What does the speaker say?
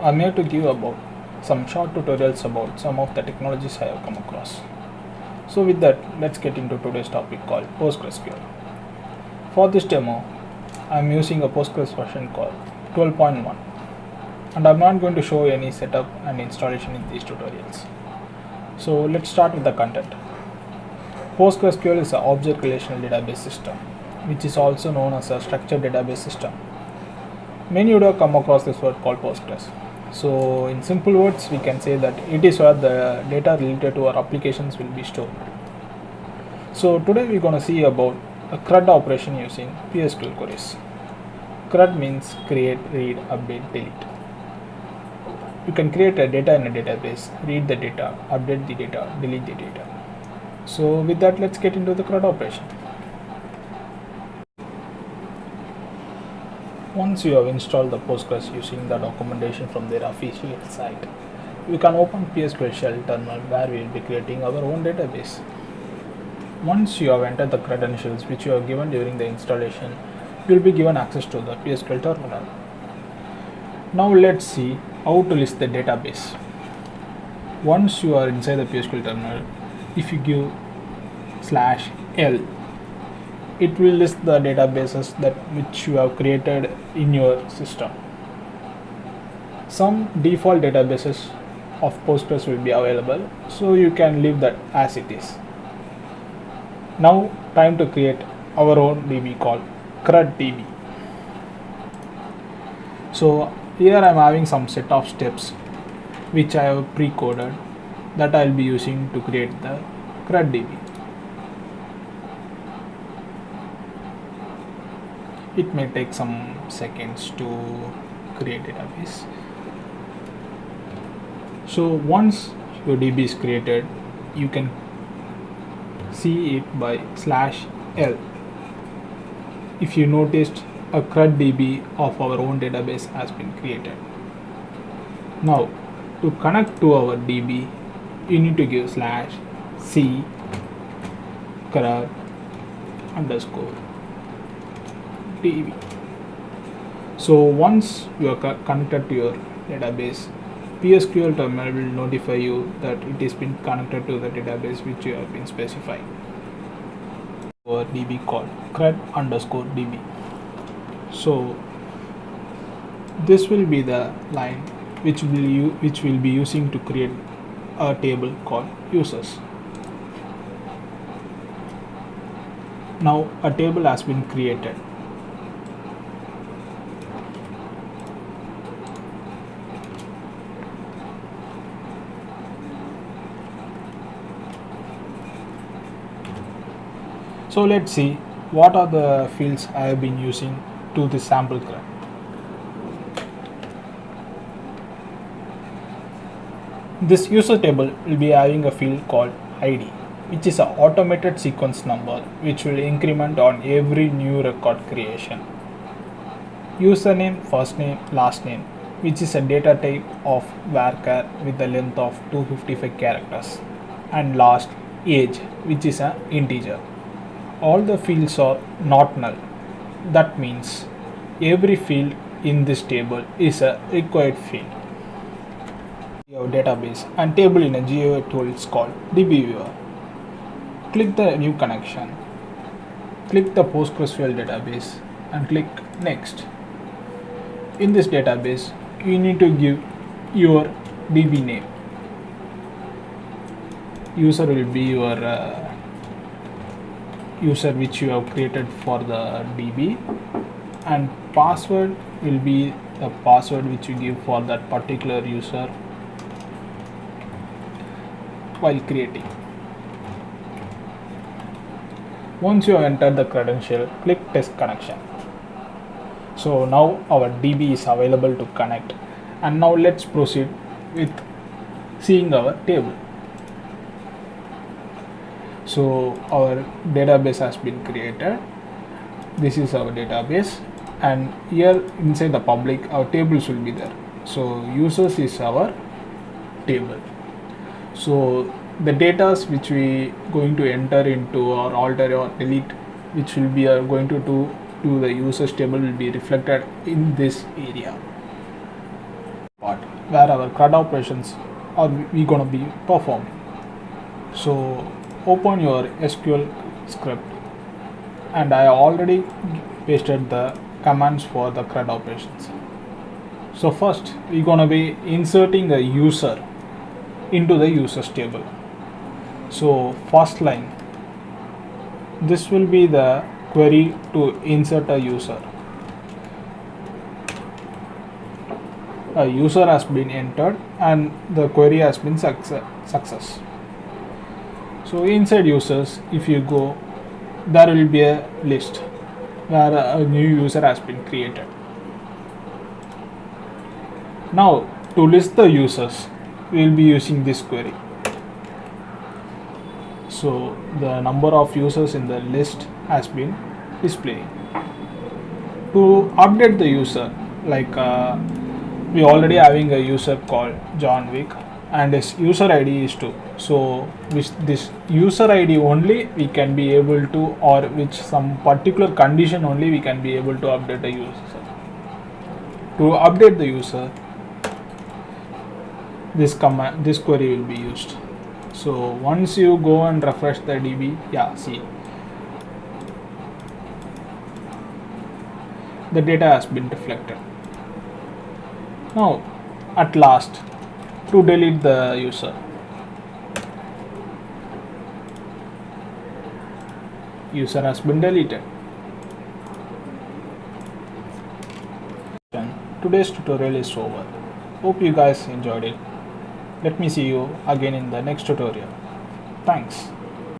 I'm here to give about some short tutorials about some of the technologies I have come across. So with that, let's get into today's topic called PostgreSQL. For this demo, I'm using a Postgres version called 12.1, and I'm not going to show any setup and installation in these tutorials. So let's start with the content. PostgreSQL is an object relational database system, which is also known as a structured database system. Many would have come across this word called Postgres. So in simple words, we can say that it is where the data related to our applications will be stored. So today we're going to see about a CRUD operation using PSQL queries. CRUD means create, read, update, delete. You can create a data in a database, read the data, update the data, delete the data. So with that, let's get into the CRUD operation. Once you have installed the Postgres using the documentation from their official site, you can open PSQL shell terminal where we will be creating our own database. Once you have entered the credentials which you have given during the installation, you will be given access to the PSQL terminal. Now let's see how to list the database. Once you are inside the PSQL terminal, if you give /l, it will list the databases that which you have created in your system. Some default databases of Postgres will be available, so you can leave that as it is. Now time to create our own DB called CRUDDB. So here I am having some set of steps which I have pre-coded that I will be using to create the CRUDDB. It may take some seconds to create database. So once your DB is created, you can see it by /l. If you noticed, a CRUDDB of our own database has been created. Now to connect to our DB, you need to give /c CRUD _ DB. So once you are connected to your database, PSQL terminal will notify you that it has been connected to the database which you have been specifying. Our DB called CRUD _ DB. So this will be the line which will be using to create a table called users. Now a table has been created. So let's see what are the fields I have been using to this sample CRUD. This user table will be having a field called ID, which is an automated sequence number which will increment on every new record creation. Username, first name, last name, which is a data type of varchar with a length of 255 characters, and last, age, which is an integer. All the fields are not null. That means every field in this table is a required field. We have database and table in a GUI tool is called DBViewer. Click the new connection, click the PostgreSQL database and click next. In this database, you need to give your DB name. User will be your user which you have created for the DB, and password will be the password which you give for that particular user while creating. Once you have entered the credential, click test connection. So now our DB is available to connect, and now let's proceed with seeing our table. So our database has been created. This is our database, and here inside the public our tables will be there. So users is our table. So the data which we going to enter into or alter or delete, which will be going to do to the users table, will be reflected in this area part. where our CRUD operations are we gonna be performing. So open your SQL script, and I already pasted the commands for the CRUD operations. So first we're gonna be inserting a user into the users table. So first line, this will be the query to insert a user. A user has been entered and the query has been success. So inside users, if you go, there will be a list where a new user has been created. Now to list the users, we will be using this query. So the number of users in the list has been displayed. To update the user, like we already having a user called John Wick and his user ID is 2. So with this user ID only we can be able to, or which some particular condition only we can be able to update the user. To update the user, this command, this query will be used. So once you go and refresh the DB, yeah, see, the data has been reflected. Now at last, to delete the user, user has been deleted. Today's tutorial is over. Hope you guys enjoyed it. Let me see you again in the next tutorial. Thanks.